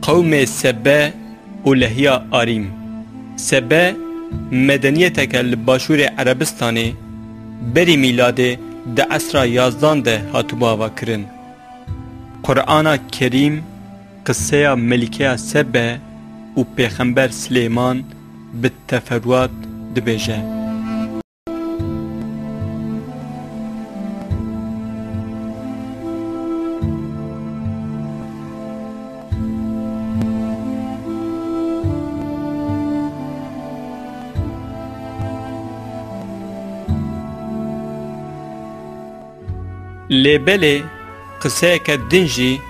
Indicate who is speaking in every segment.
Speaker 1: قوم سبه و لهیا آریم. سبه مدنیتک لباشور عربستانی بری میلاده ده عصر 11 ده هاتو باوا کرن. قرآن کریم قصه ملکه سبه و پیغمبر سلیمان بالتفروات دبیجه. لبله قصه که دنجی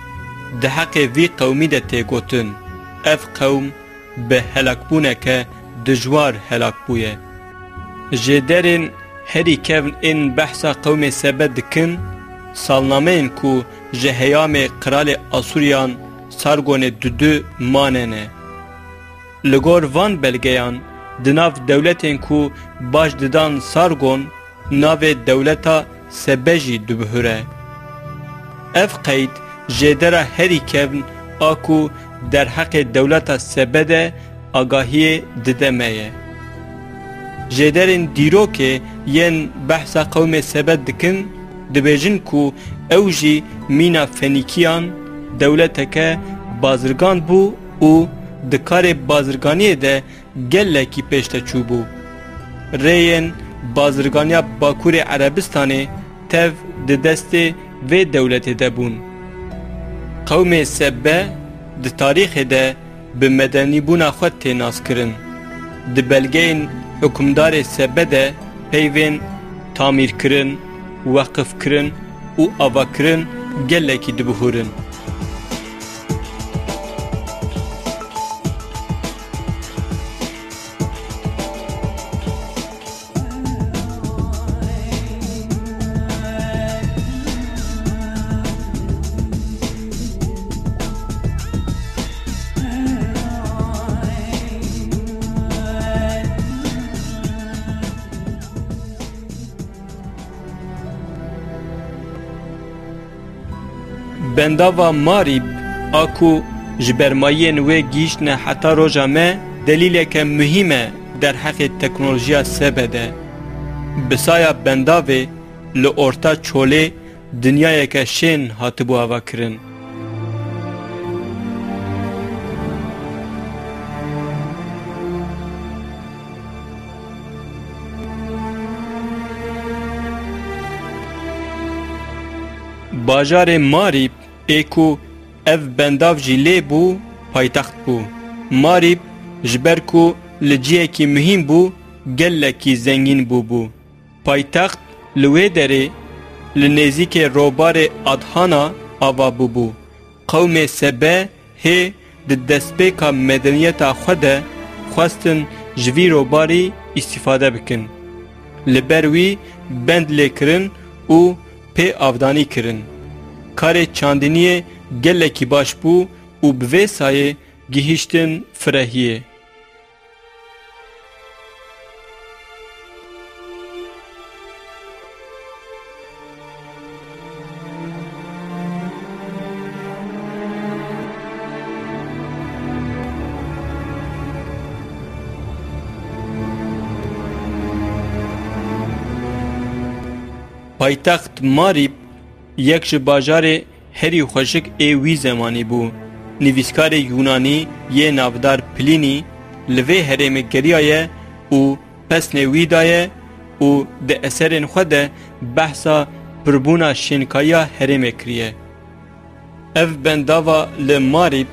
Speaker 1: ده حق وی قومی ده تیگوتن. اف قوم به هلاک بونه که دجوار هلاک بویه. جدرین هری کون این بحثا قوم سبه دکن سالنامه این کو جهیام قرال آسوریان سارگون دودو ماننه. لگور وان بلگیان دناف دولتین کو باش ددان سارگون ناو دولتا سبجی دبهره. اف قید جدره هری کون آکو در حق دولت سبده آگاهی ددمه. جدرین دیرو که ین بحث قوم سبد دکن دبیجن کو اوجی مینا فنیکیان دولت که بازرگان بو و دکار بازرگانی ده گلکی پیشتا چوبو. ریین بازرگانیا باکور عربستانی تف ده دست و دولت ده بون. قوم سبه ده تاریخ ده به مدنی بونا خود تیناس کرن. ده بلگین حکمدار سبه ده پیوین تعمیر کرن، وقف کرن و آوا کرن گلکی ده بخورن. بنداوا ماریب آکو جبرمایین و گیشن حتی روژا ما دلیل که مهمه در حق تکنولوژیا سبده. بسایا بنداوی لورتا چوله دنیای که شین هاتبو هوا کرن. باجار ماریب ایکو اف بنداف جی لی بو پایتخت بو. ماریب جبر کو لجیه کی مهم بو گله کی زنگین بو. پایتخت لوی دره لنزی که روبار ادهانا آوا بو. قوم سبه هی دستبه که مدنیت خود خواستن جوی روباری استفاده بکن. لبروی بند لیکرن و پی آفدانی کرن. کار چاندنی گلکی باش بو و به سایه گیهشتن فرهیه. پایتخت ماریب یک باجار هری خوشک ایوی زمانی بو. نویسکار یونانی یه نافدار پلینی لوی هرم گریایه و پس نوی دایه و ده اثرین خود بحثا پربونا شنکایا هرم کریه. اف بنداوا لماریب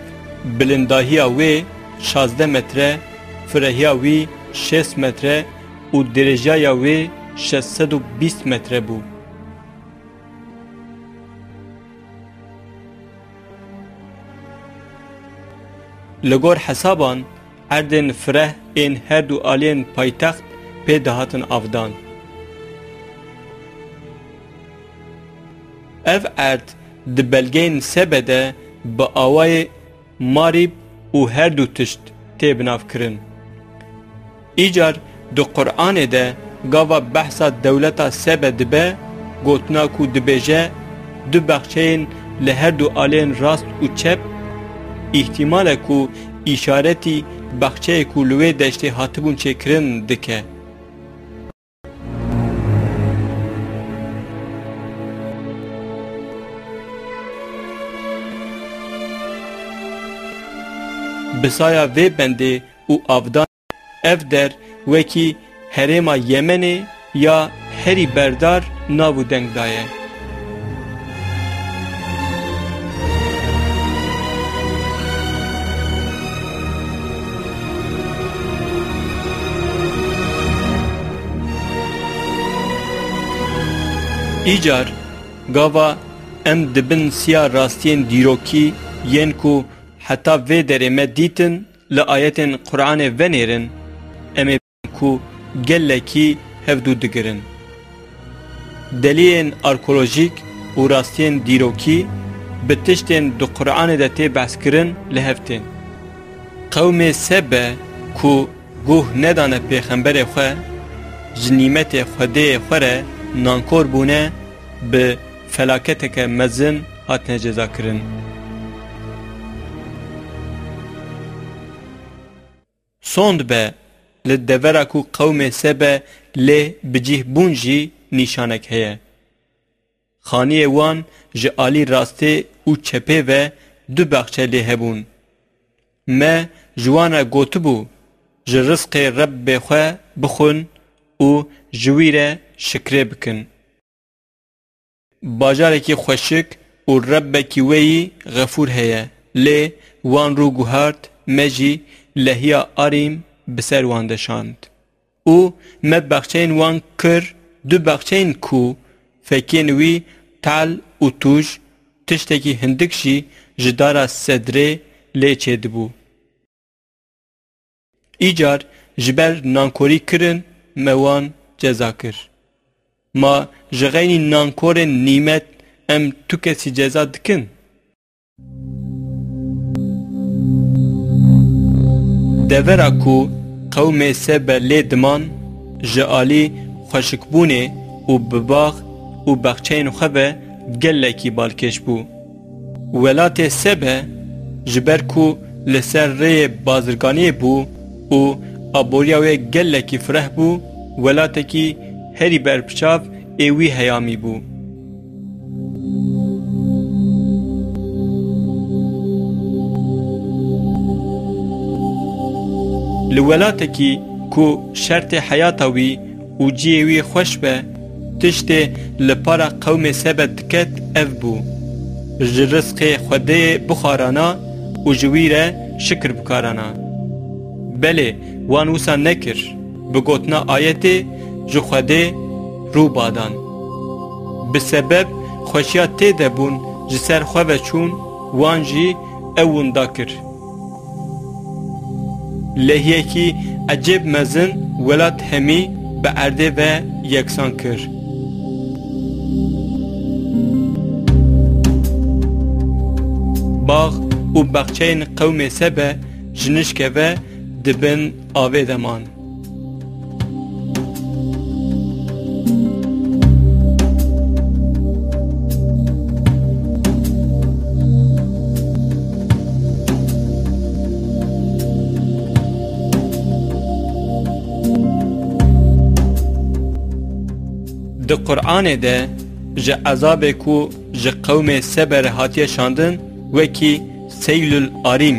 Speaker 1: بلنداهیا وی 16 متره، فرهیا وی 6 متره و درجایا وی 620 متره بو. لگور حسابان اردن فره این هر دو آلین پایتخت پی دهاتن افدان. اف ارد ده بلگین سبده با آوای ماریب و هر دو تشت تی بناف کرن. ایجار دو قرآن ده گاوا بحثا دولتا سبده به گوتنا کو دبیجه دو بخشین لهر دو آلین راست و چپ ihtimale ku işareti baxçeyê ku li wê deştê hatibûn çêkirin dike. Bisaya vê bendê û avdan ev der wekî herêma Yemenê ya herî berdar nav û deng daye. Îcar gava em dibin siya rastiyên dîrokî yên ku heta vê derê me dîtin li ayetên Qur'anê venêrin, em ê ku gelekî hevdû digirin. Deliyên arkeolojîk û rastiyên dîrokî bi tiştên di Qur'anê de tê behskirin li hev tên. Qewmê Sebe ku guh nedane pêxemberê xwe, ji nîmetê Xwedê xwe re nankor bûne, bi felaketeke mezin hatine cezakirin. Sond be li devera ku qewmê Sebe lê bicih bûn jî nîşanek heye. Xaniyê wan ji alî rastê û çepê ve du baxçe lê hebûn. Me ji wan re gotibû ji rizqê Rebbê xwe bixwin û ji wî re şikrê bikin. Bajarekî xweşik û Rebbekî wê yî xefûr heye, lê wan rû guhart, me jî lehiya arîm bi ser wan deşand. û me baxçeyên wan kir, du baxçeyên ku fekên wî tel û tuj, tiştekî hindik jî ji dara sedrê lê çêdibû. Îcar ji ber nankorî kirin, me wan ceza kir. Ma ji xeynî nankorên nîmet em tu kesî ceza dikin? Devera ku qewmê Sebe lê diman, ji alî xweşikbûnê û bi bax û baxçeyên xwe ve gelekî balkêş bû. Welatê Sebe ji ber ku li ser rêyê bazirganiyê bû û aboriya wê gelekî fireh bû, welatekî herî berpiçav ê wî heyamî bû. Li welatekî ku şertê heyata wî û ciyê wî xweş be, tiştê li para qewmê Sebe diket ev bû. Ji rizqê Xwedê bixwarana û ji wî re şikir bikarana. Belê wan wisa nekir, bi gotina ayetê ji Xwedê rû badan. Bi sebeb xweşiya tê de bûn ji ser xwe ve çûn, wan jî ew winda kir. Lehiyekî ecêb mezin welat hemî bi erdê ve yeksan kir. Bax û baxçeyên qewmê Sebe ji nişke ve dibin avê deman. Di Qur'anê de ji ezabê ku ji qewmê Sebe re hatiye şandin wekî Seylül Arîm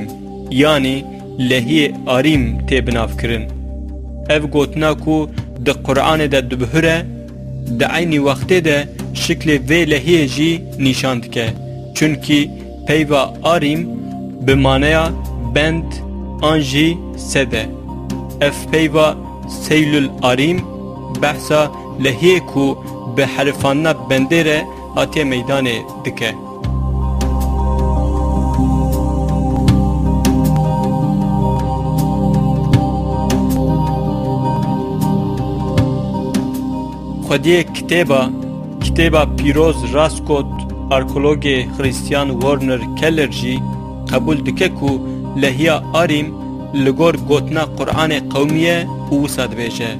Speaker 1: yanî lehiyê arîm tê binavkirin. Ev gotina ku di Qur'anê de dibihire, di aynî wextê de şiklê vê lehiyê jî nîşan dike. Çunkî peyva arîm bi maneya bend an jî sede. Ev peyva Seylül Arîm behsa lehiyê ku bi herifana bendê re hatiye meydanê dike. Xwediyê kitêba pîroz Raskot arkeologê Xristiyan Warner Keller jî qebûl dike ku lehiya arîm li gor gotina Qur'anê qewmî ye û wisa dibêje.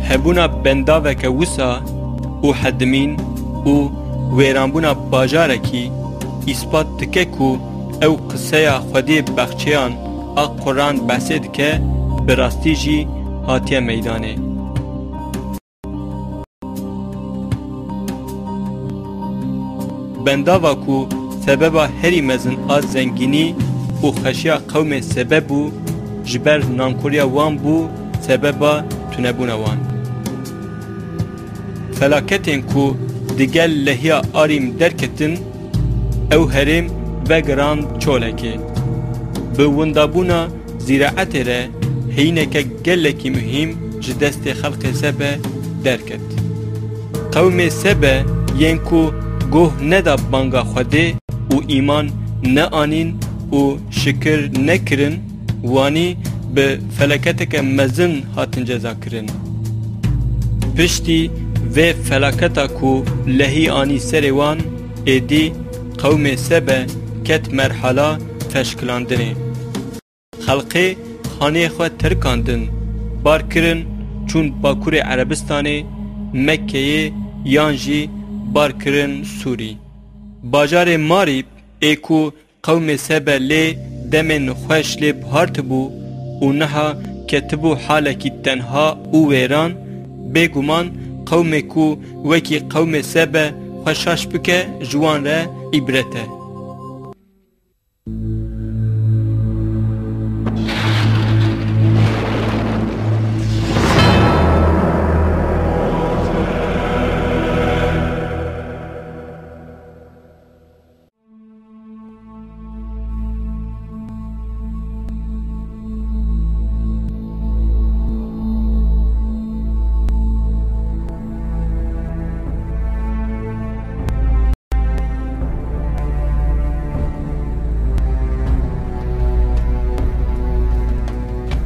Speaker 1: Hebûna bendaveke wisa û hedimîn û wêranbûna bajarekî îspat dike ku او قصه خودی بخچیان ا قرآن بحثید که براستی جی هاتیه میدانه. بنداوا کو سبب هری مزن از زنگینی و خشیا قوم سبب بو جبر نانکوریا وان بو سبب تنبون وان. فلاکتین کو دیگل لحیا آریم درکتن او هرم و گران چولکی. به وندابونا زراعت را هینکه گلکی مهم جدست خلق سبه درکت. قوم سبه ینکو گوه ندا بانگا خوده و ایمان نه آنین و شکر نکرن وانی به فلاکتک مزن هاتن جزا کرن. پشتی و فلاکتا کو لحی آنی سروان ایدی قوم سبه کت مرحله فشکلاندنه. خلقی خانه خود ترکاندن بار کرن چون باکور عربستانه مکه یانجی بار کرن سوری. باجار ماریب ایکو قوم سبه لی دمن خوش لی بهارت بو و نها کتبو حالکی تنها او ویران بگومان قوم کو وکی قوم سبه خوشاش بکه جوان را عبرته.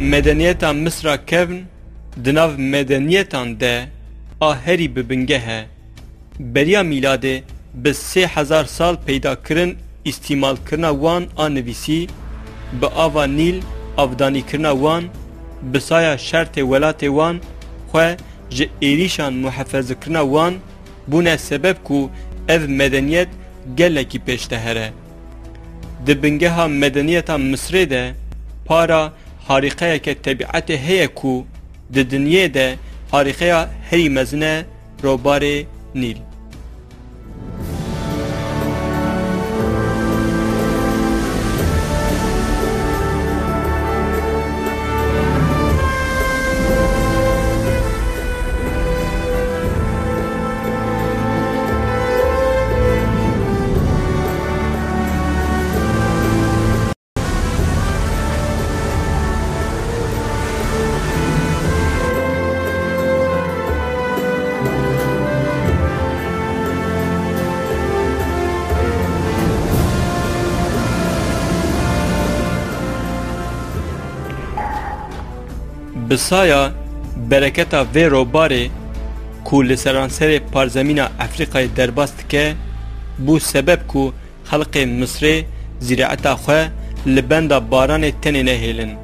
Speaker 1: مدنیتا مصر کون دناو مدنیتان ده آهری ببنگه بریا میلاده به 3000 سال پیدا کرن استعمال کرنا وان آنویسی به آوا نیل افدانی کرنا وان بسایا شرط ولات وان خواه جه ایریشان محفظ کرنا وان بونه سبب کو اف مدنیت گلکی پیشته هره. دبنگه ها مدنیتا مصر ده پارا حریقه که طبیعت هیه کو د دنیه ده حریقه هری مزنه روبار نیل. بسایا برکتا و روباره کو لسرانسر پارزمین افریقای درباست که بو سبب کو خلق مصر زراعتا خواه لبندا باران تنه نهیلن.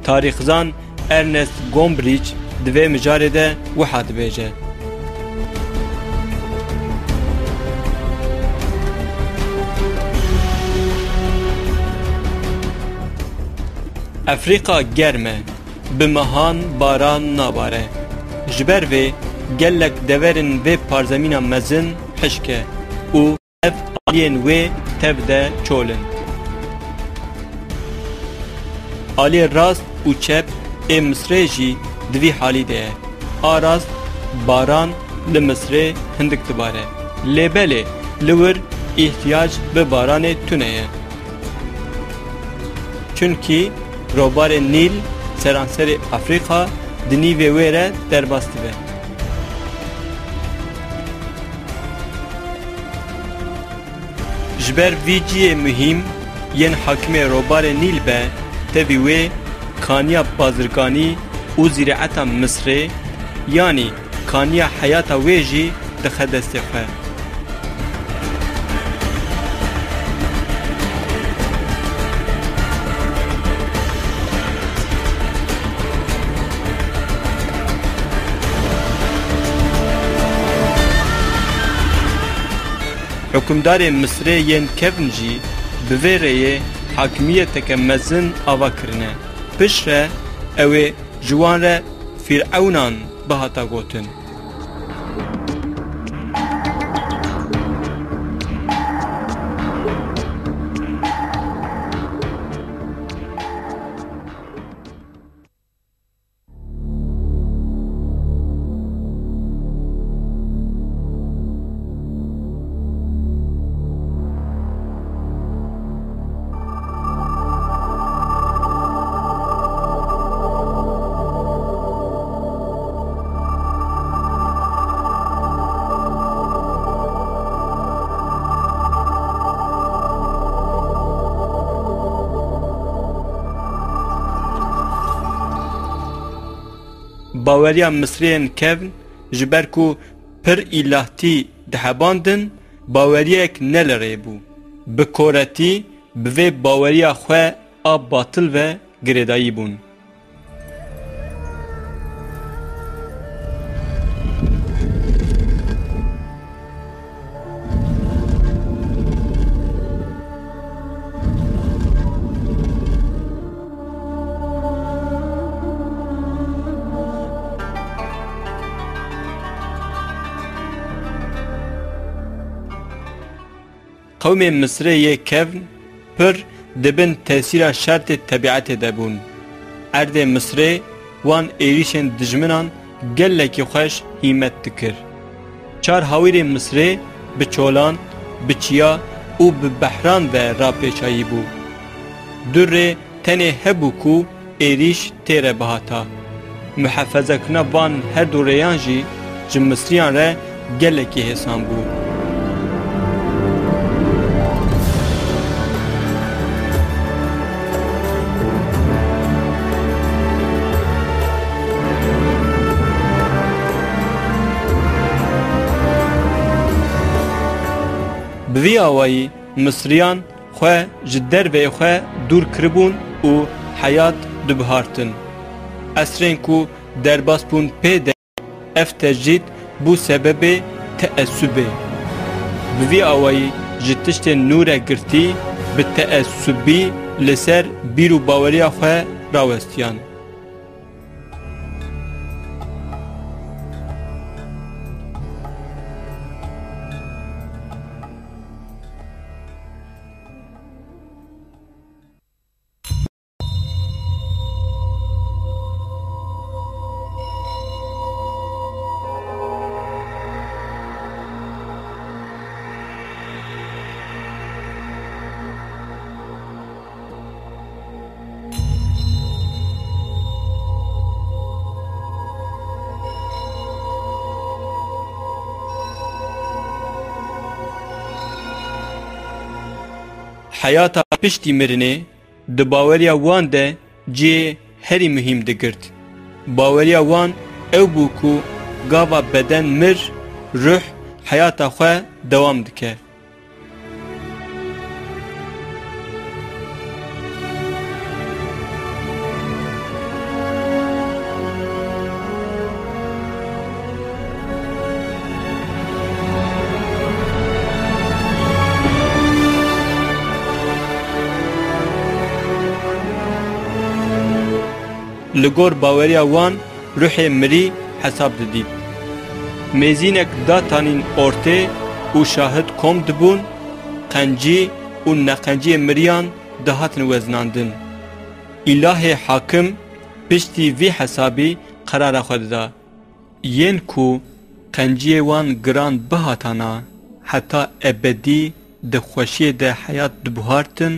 Speaker 1: تاریخزان ارنست گومبریچ دوی مجاره ده وحاد بیجه. افریقا گرمه بمهان باران ناباره جبر و گلک دورن و پارزمین مزن حشکه او اف آلین و تبده چولن آلی راست و چپ ای مصر جی دوی حالی ده آراست باران لمصر هندک تباره لیبله لور احتیاج به باران تونه چونکی روبار نیل سرانسر افریقا دنی و ویره در باسته به. جبر ویجی مهم ین حاکم روبار نیل به تبیوه کانیا بازرگانی و زراعت مصر یعنی کانیا حیات ویجی دخدست خواه. حکمدار مصر ین کفن جی بویره حاکمیت که مزن آوا کرنه پشره اوه جوان را فرعونان بهاتا گوتن باوریا مصریان کون جبر کو پر الهتی دهباندن باوریا یک نلره بو بکورتی به باوریا خو آب باطل و گردایی بون قوم مصری کون پر دبن تاثیر شرط طبیعت دبون ارد مصری وان ایریشن دجمنان گلکی خوش هیمت دکر چار هاویر مصری بچولان بچیا او ببحران و را پیچایی بو در تنه هبو کو ایریش تیر بهاتا محافظه کنا وان هر دو ریان جی مصریان را گلکی حسان بو بوی آوایی مصریان خواه جدر و خواه دور کربون و حیات دبهارتن اسرین کو در باس بون پیده اف تجدید بو سبب تأسبه بوی آوایی جتشت نور گرتی به تأسبی لسر بیرو باوری خواه راوستیان حیاتا پشتی مرنه ده باوریا وان ده جه هری مهم ده گرد باوریا وان او بوکو گاوا بدن مر روح حیاتا خواه دوام دکه لگور باوریا وان روح مری حساب دید میزینک داتانین ارته و شاهد کم دبون قنجی و نقنجی مریان دهاتن وزناندن اله حاکم پشتی وی حسابی قرار خود دا ین کو قنجی وان گران بهاتانا حتی ابدی ده خوشی ده حیات دبهارتن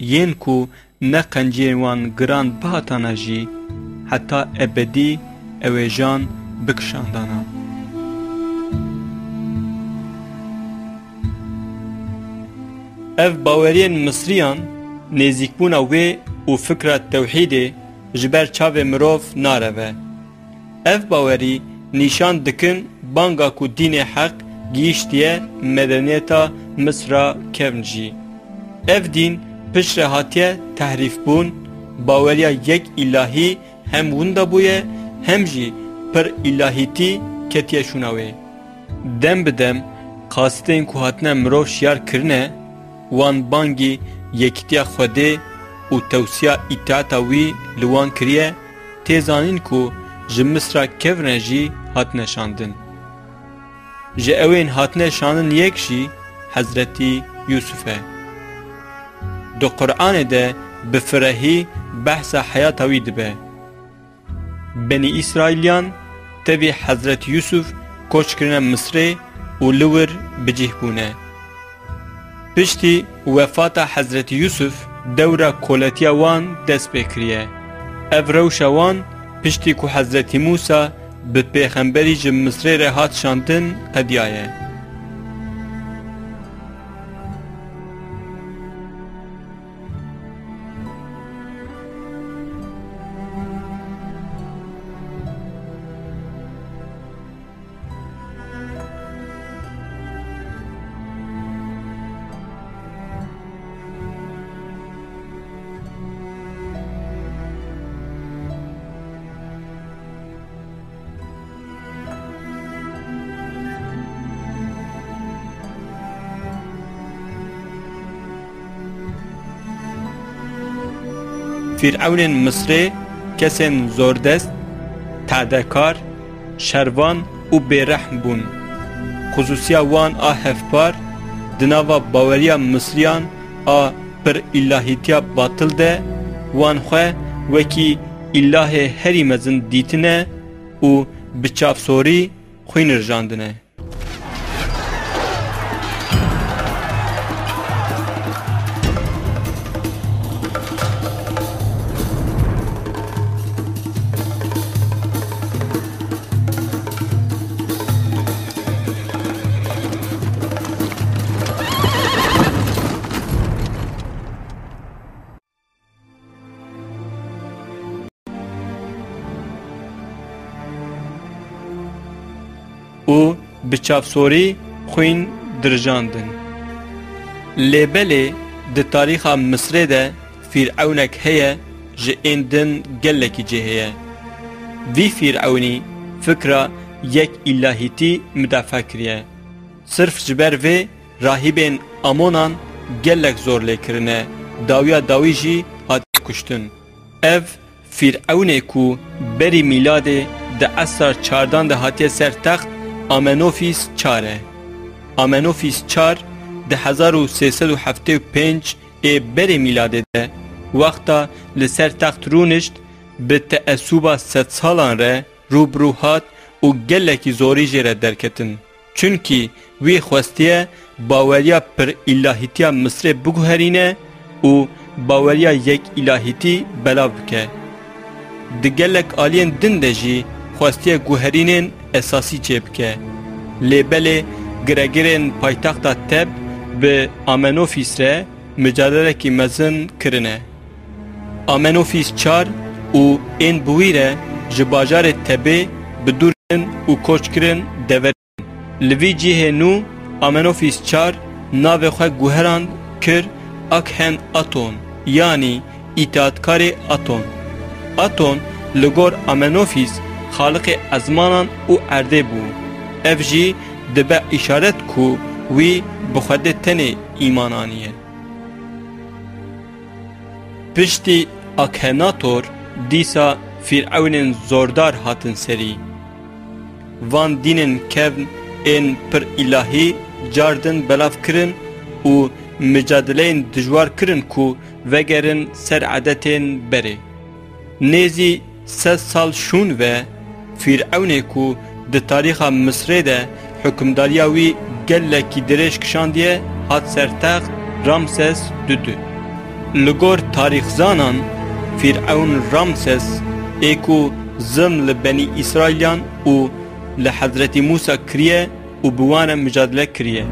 Speaker 1: ین کو نقنجی وان گران بهاتانا جی حتی ابدی اویجان بکشاندانا اف باورین مصریان نزیکبونا وی و فکر توحید جبر چاو مروف ناروه اف باوری نشان دکن بانگا کو دین حق گیشتیه مدنیتا مصر کونجی اف دین پشت هاتیه تحریف بون باوریا یک الهی هم وندا بویه هم جی پر الهیتی کتیه شوناوه دم بدم قاستین کو هاتنه مروف شیار کرنه وان بانگی یکتیا خوده و توسیا اطاعتا وی لوان کریه تیزانین کو جه مصر کورنه جی هات نشاندن. جه اوین هات نشاندن یک جی حضرتی یوسفه. دو قرآن ده بفرهی بحث حیاتا وی دبه. بنی اسرائیلیان تبی حضرت یوسف کوچ کرنه مصره و لور بجیه بونه. پشتی وفات حضرت یوسف دوره کولتیا وان دست بکریه. اف روش وان پشتی که حضرت موسی به پیغمبری جه مصره ره هات شاندن قدیایه. فرعون مصری کسین زوردست، تعدکار، شروان و بیرحم بون. خصوصیا وان هفپار دناوا باوریا مصریان پر الهیتیا باطل ده وان خواه وکی اله هری مزن دیتنه و بچافسوری خوین رجاندنه. و بچافسوری خوین درجاندن. لیبلی ده تاریخ مصر ده فرعونک هیا جه ایندن گلکی جه هیا. وی فرعونی فکره یک الهیتی مدافع کریه. صرف جبر وی راهبین امونان گلک زور لیکرنه داویا داوی جی هات کشتن. اف فرعونی کو بری میلاده ده اثر چاردان ده هاتی سر تخت آمنوفیس چاره. آمنوفیس چار ده 1375 بری میلاده ده وقتا لسر تخت رونشت به تعصوبا 100 سالان ره روبروهات و گلکی زوری جره درکتن. چونکی وی خوستیه باوریا پر الهیتیا مصر بگوهرینه و باوریا یک الهیتی بلا بکه. ده گلک آلین دنده جی خوستیه گوهرینین اساسی چیبکه. لیبل گرگرین پایتخت تب به آمنوفیس ره مجادله کی مزن کرنه. آمنوفیس چار و این بویره جباجار تبه بدورن و کوچ کرن دورن. لوی جیه نو آمنوفیس چار ناو خواه گوهران کر اکهن اتون یعنی اطاعتکار اتون. اتون لگور آمنوفیس خالق ازمانان او ارده بو. اف جی دبه اشارت کو وی بخوده تن ایمانانیه. پشتی اکهناتور دیسا فرعون زوردار هاتن سری. وان دینن کون این پر الهی جاردن بلاف کرن و مجادلین دجوار کرن کو وگرن سر عادتین بره. نیزی 3 سال شون و فرعون کو ده تاریخ مصر ده حکمداریاوی گلکی درش کشاندیه هات سرتخت رامسس دودو. لگور تاریخ زانان فرعون رامسس ایکو ظلم لبنی اسرائیلیان و لحضرت موسی کریه و بوان مجادله کریه.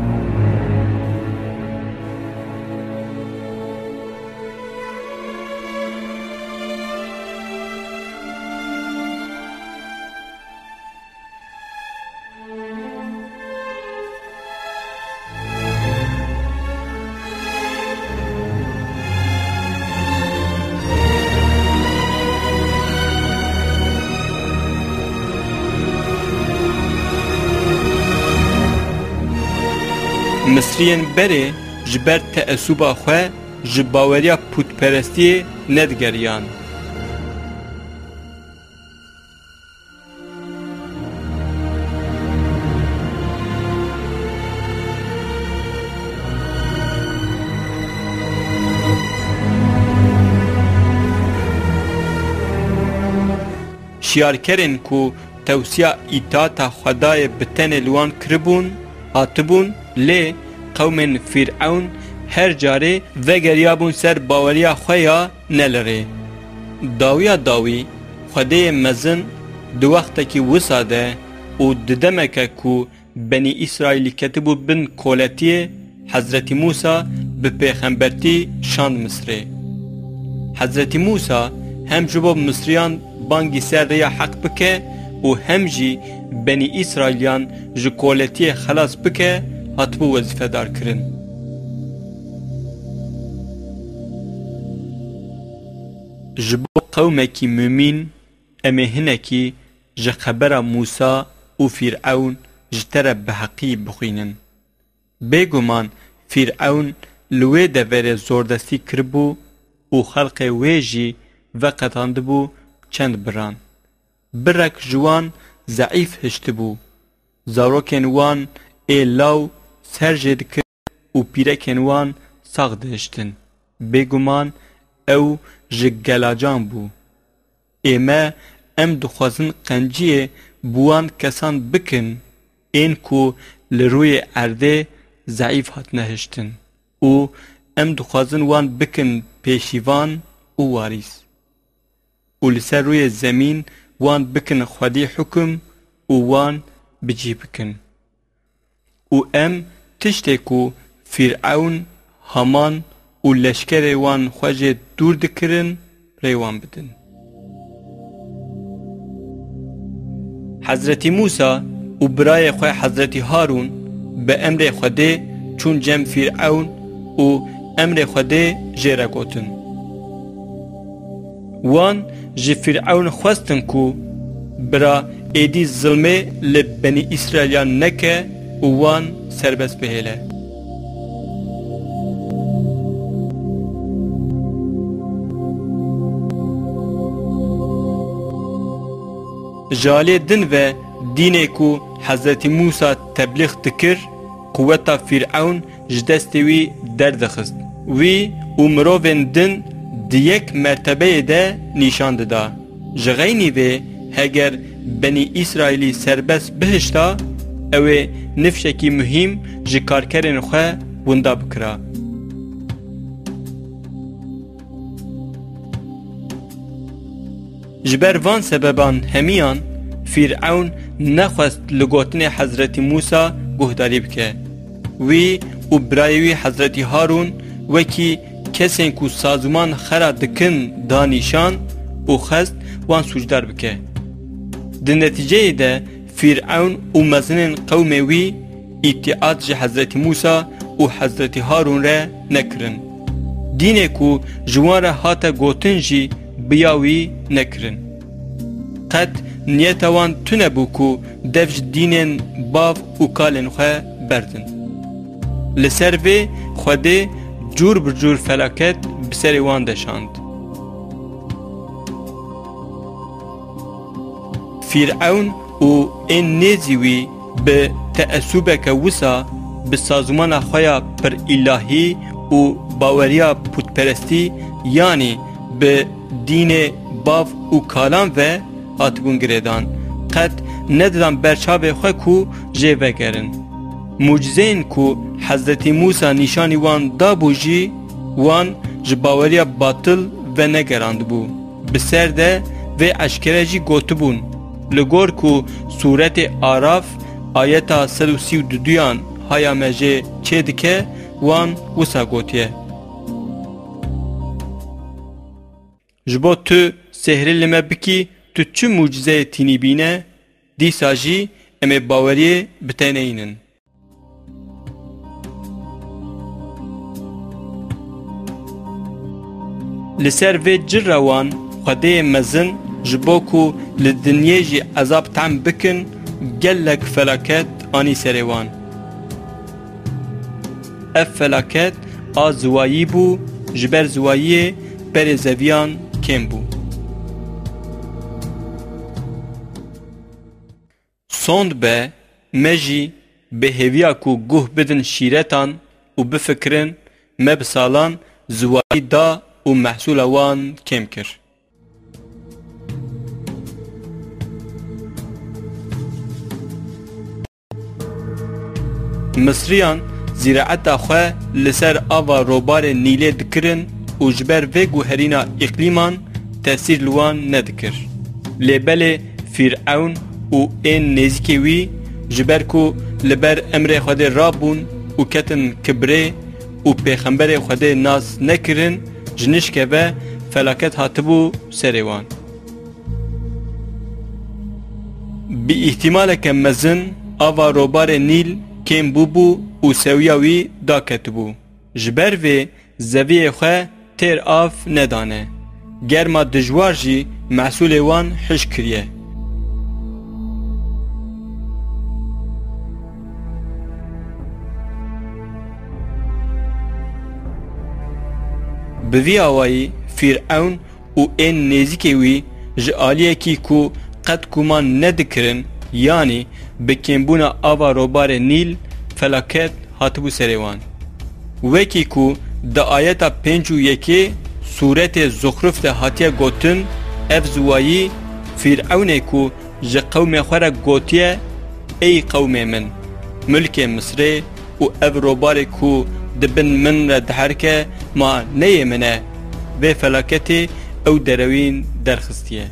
Speaker 1: مصریان بره جبر تأسوبا خو جباوریا پوتپرستی ندگریان. شیارکرین کو توسیا ایتاتا خدای بتن لوان کربون هاتبون لی قوم فرعون هر جاره وگریابون سر باوریا خویا نلره. داوی خدای مزن دو وقت کی وساده و ددمکه کو بنی اسرائیل کتبو بن کولتی حضرت موسی به پیغمبرتی شان مصره. حضرت موسی هم جبو مصریان بانگی سر ریا حق بکه و هم جی بنی اسرائیلیان جو کولتی خلاص بکه هاتبو وظیفه دار کرن. جبو قومکی مؤمن امه هنکی ج خبر موسی و فرعون جتر بحقی بخوینن. بگمان فرعون لوی دوره زوردستی کربو و خلق ویجی وقتاند بو چند بران. برک جوان ضعیف هشت بو. زاروکن وان ایلاو سرجد کرد و پیرکن وان ساغ دهشتن. بگمان او جگلاجان بو. ایمه ام دخوازن قنجیه بوان کسان بکن این کو لروی عرده ضعیف هات نهشتن و ام دخوازن وان بکن پیشیوان و واریس و لسر روی زمین وان بکن خودی حکم و وان بجی بکن و ام تشتی کو فرعون همان و لشکر وان خواجه دور دکرن ریوان بدن. حضرت موسی و برای خواه حضرت هارون به امر خوده چون جم فرعون و امر خوده جیره گوتن. وان جی فرعون خواستن کو برا ایدی ظلمه لبنی اسرائیلیان نکه و وان سربست بهیله. جالی دن و دینه کو حضرت موسی تبلیغ دکر قوتا فرعون جدستوی دردخست وی امروین دن دیک مرتبه ده نشان داده. جغینی و هگر بنی اسرائیلی سربست بهشتا اوه نفشکی مهم جکارکرین خواه وندا بکرا. جبر وان سببان همیان فرعون نخواست لگوتن حضرت موسی گهداری بکه وی و برایوی حضرت هارون وکی کسین کو سازمان خرا دکن دانیشان و خست وان سوجدار بکه. در نتیجه ده فرعون و مزنین قوم وی اتعاد جه حضرت موسی و حضرت هارون را نکرن. دینه کو جوان را هاتا گوتن جی بیاوی نکرن. قد نیتوان تونه بو کو دفج دینن باف و کالن خواه بردن. لسر وی خوده جور بجور فلاکت بسری وان دشاند. فرعون و این نیزیوی به تأسوبک وسا به سازمان خواه پر الهی و باوریا پوتپرستی یعنی به دین باف و کالان و آتبون گریدان قد ندران برچاب خواه کو جیوه گرن. معجزین کو حضرت موسی نشانی وان دا بوجی وان جباوریا باطل و نگراند بو. بسر ده و اشکره گوتبون لگور کو صورت آراف آیتا 132 هایا مجه چه دکه وان وسا گوتیه. جبو تو سهری لما بکی تو چه معجزه تینی بینه دی ساجی امی باوری بتینه اینن. لسر و جر روان خده مزن جبو کو لدنیه جی عذاب تعم بکن گلک فلاکت آنی سروان. اف فلاکت آ زوایی بو جبر زوایی بر زویان کم بو. سوند به مجی به هویا کو گوه بدن شیرتان و بفکرن مبسالان زوایی دا و محصول وان کم کر. مصریان زراعت خواه لسر آوا روبار نیله دکرن و جبر و گوهرینا اقلیمان تأثیر لوان ندکر. لیبل فرعون و این نزیکی وی جبر کو لبر امر خود رابون و کتن کبره و پیغمبر خود ناز نکرن جنش که و فلاکت هاتبو سریوان. بی احتمال که مزن آوا روبار نیل کم بوبو و سویاوی دا کتبو. جبر و زوی خواه تیر آف ندانه. گرما دجوار جی محصول وان حش کریه. بوی آوائی فرعون و این نزیکی وی جعالیه کی کو قد کمان ندکرن یعنی بکمبون آوا روبار نیل فلاکت هاتبو سریوان. وکی کو دا آیتا 5:1 صورت زخرف ده هاتیه گوتن اف زوایی فرعون کو جه قوم خوره گوتیه ای قوم من ملک مصر و اف روبار کو دبن من ردحرکه ما نیه منه و فلاکت او دروین درخستیه.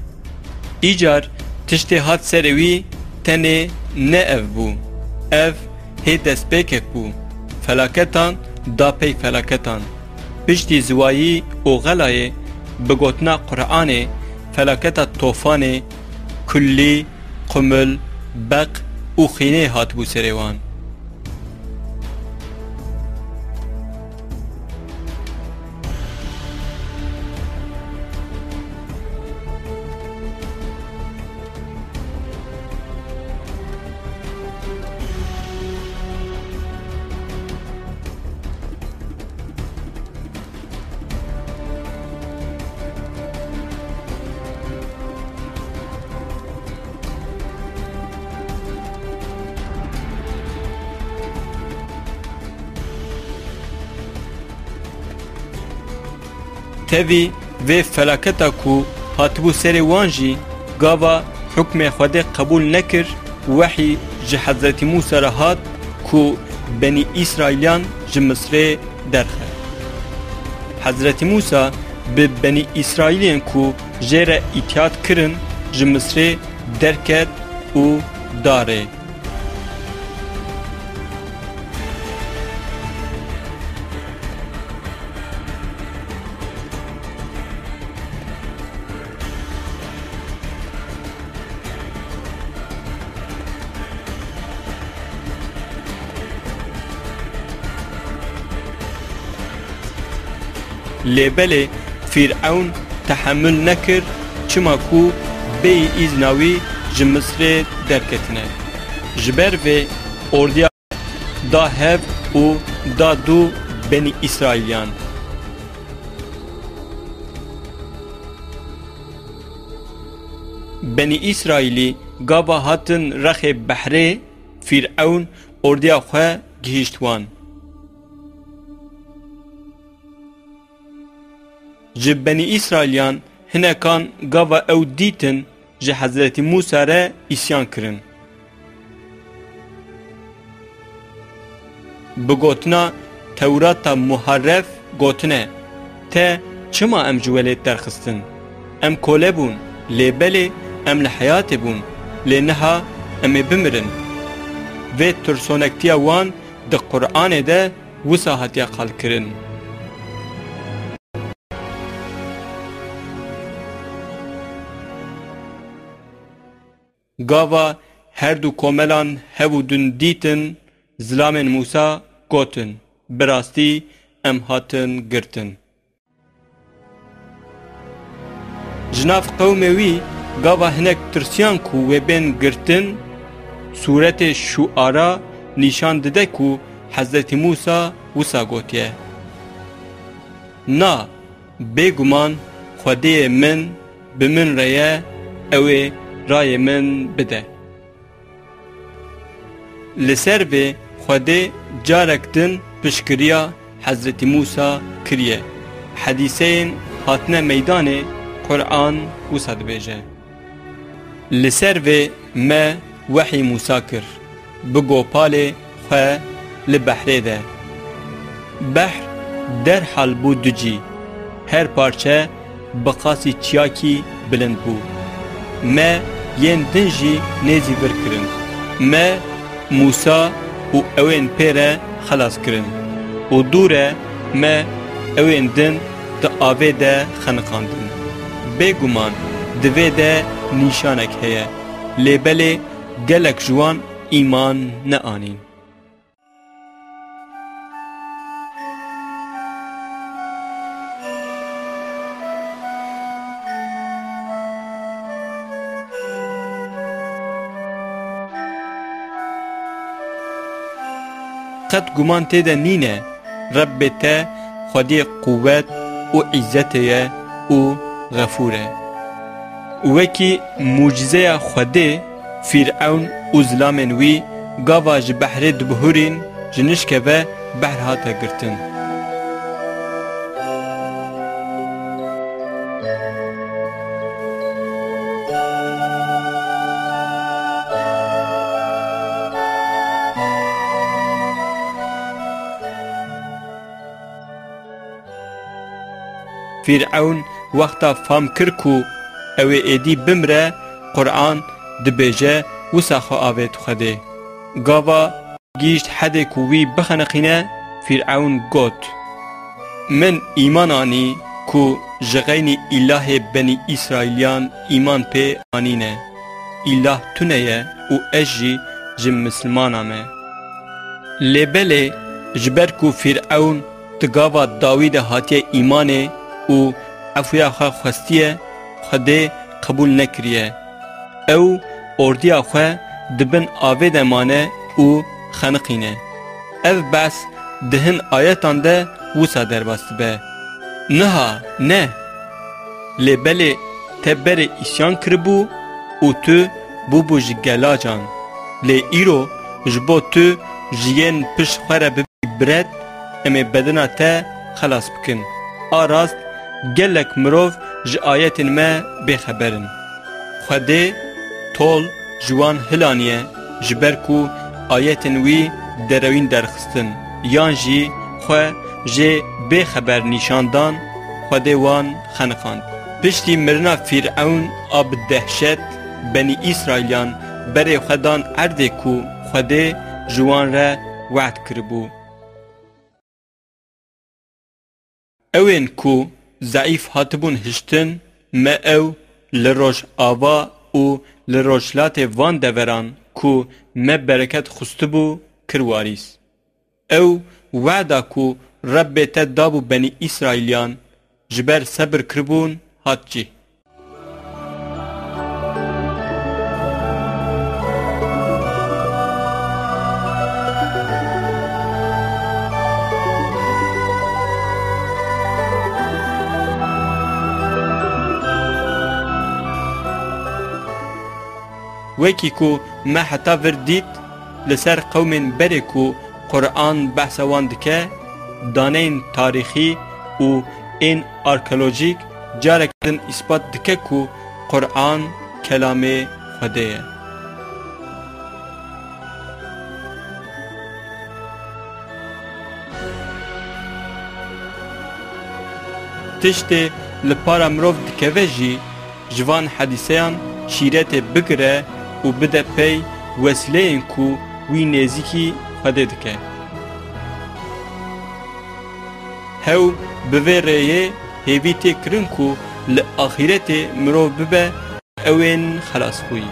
Speaker 1: ایجار تشتی هات سروی تنه نه اف بو اف هی دست بکک بو فلاکتان دا پی فلاکتان پشتی زوایی و غلای بگوتنا قرآن فلاکت طوفان کلی قمل بق و خینه هات بو سریوان. تبی و فلاکتا کو هاتبو سری وانجی گاوا حکم خود قبول نکر وحی جه حضرت موسی رهات کو بنی اسرائیلیان جه مصر درخه. حضرت موسی به بنی اسرائیلیان کو جره اطاعت کرن جه مصر درکت و داره. لیبل فرعون تحمل نکر چما کو بی ایزناوی جمصر درکتنه. جبر و اردیا دا هف و دا دو بنی اسرائیلیان. بنی اسرائیلی گابا هاتن رخ بحره فرعون اردیا خواه گهشتوان. جه بنی اسرائیلیان هنکان گاوا او دیتن جه حضرت موسی را اسیان کرن. بگوتنا توراتا محرف گوتنه تا چما ام جوالت درخستن؟ ام کوله بون لیبله ام لحیات بون لنها ام بمرن و ترسونکتیا وان ده قرآن ده وساحتیا قال کرن. گاوا هر دو کوملان هودن دیتن زلام موسی گوتن براستی ام هاتن گرتن. جناف قوموی گاوا هنک ترسیان کو و بین گرتن صورت شعارا نشان دده کو حضرت موسى وسا گوتیه نا بگمان خودی من بمن رایه اوی رای من بده لسر به خودی جارک دن پشکریا حضرت موسى کریه حدیثین هاتنه میدان قرآن وسا دبیجه لسر به ما وحی موسى کر بگو پاله خواه لبحره ده بحر در حال بود دجی هر پارچه بقاسی چیاکی بلند بود ما ین دنجی نیزی ور کرن ما موسى و اوین پیره خلاص کرن و دوره ما اوین دن ده آوه ده خنقاندن بگومان دوه ده نیشانک هیه لیبله گلک جوان ایمان نه آنین قد گمان تیده نینه رب تا خودی قوت و عزته و غفوره وکی معجزه خودی فرعون و ظلامن وی گاوا جبحر دبهورین جنشکه و بحر هاتا گرتن فرعون وقتا فام کرکو او ایدی بمره قرآن دبیجه وسا خو آوید خده گاوا گیشت حده کووی بخنقینه فرعون گوت من ایمان آنی کو جغین اله بنی اسرائیلیان ایمان پی آنینه اله تونه و اجی جم مسلمانامه لبله جبر کو فرعون تگاوا داوید هاتیه ایمانه و عفویا خواه خواستیه خده قبول نکریه او اردیا خواه دبن آوه دمانه و خنقینه او بس دهن آیتان ده وسا در باست به نها نه لبله تبر اسیان کربو و تو بو جگلا جان لی ایرو جبو تو جین پش خوره ببرد امی بدنا تا خلاص بکن آراست گلک مروف ج آیتن ما بخبرن خده طول جوان هلانیه جبرکو آیتن وی دروین درخستن یان جی خواه جه بخبر نشاندان خده وان خنقاند پشتی مرنا فرعون آب دهشت بنی اسرائیلیان بره خدان ارده کو خده جوان را وعد کربو اوین کو ضعیف هاتبون هشتن ما او لروش آوا و لروشلات وان دوران کو ما برکت خستبو کرواریس او وعدا کو رب تدابو بنی اسرائیلیان جبر صبر کربون هاتجی وکی کو ما حتا وردید لسر قوم بره کو قرآن بحثوان دکه دانین تاریخی و این آرکولوژیک جارکتن اثبات دکه کو قرآن کلام خدایه تشت لپارا مروف دکه جی جوان حدیثیان شیرت بگره و بده پی وسیله این کو وی نزیکی خده دکه هاو بوه ریه هیوی تکرن کو لآخرت مرو ببه اوین خلاص خویی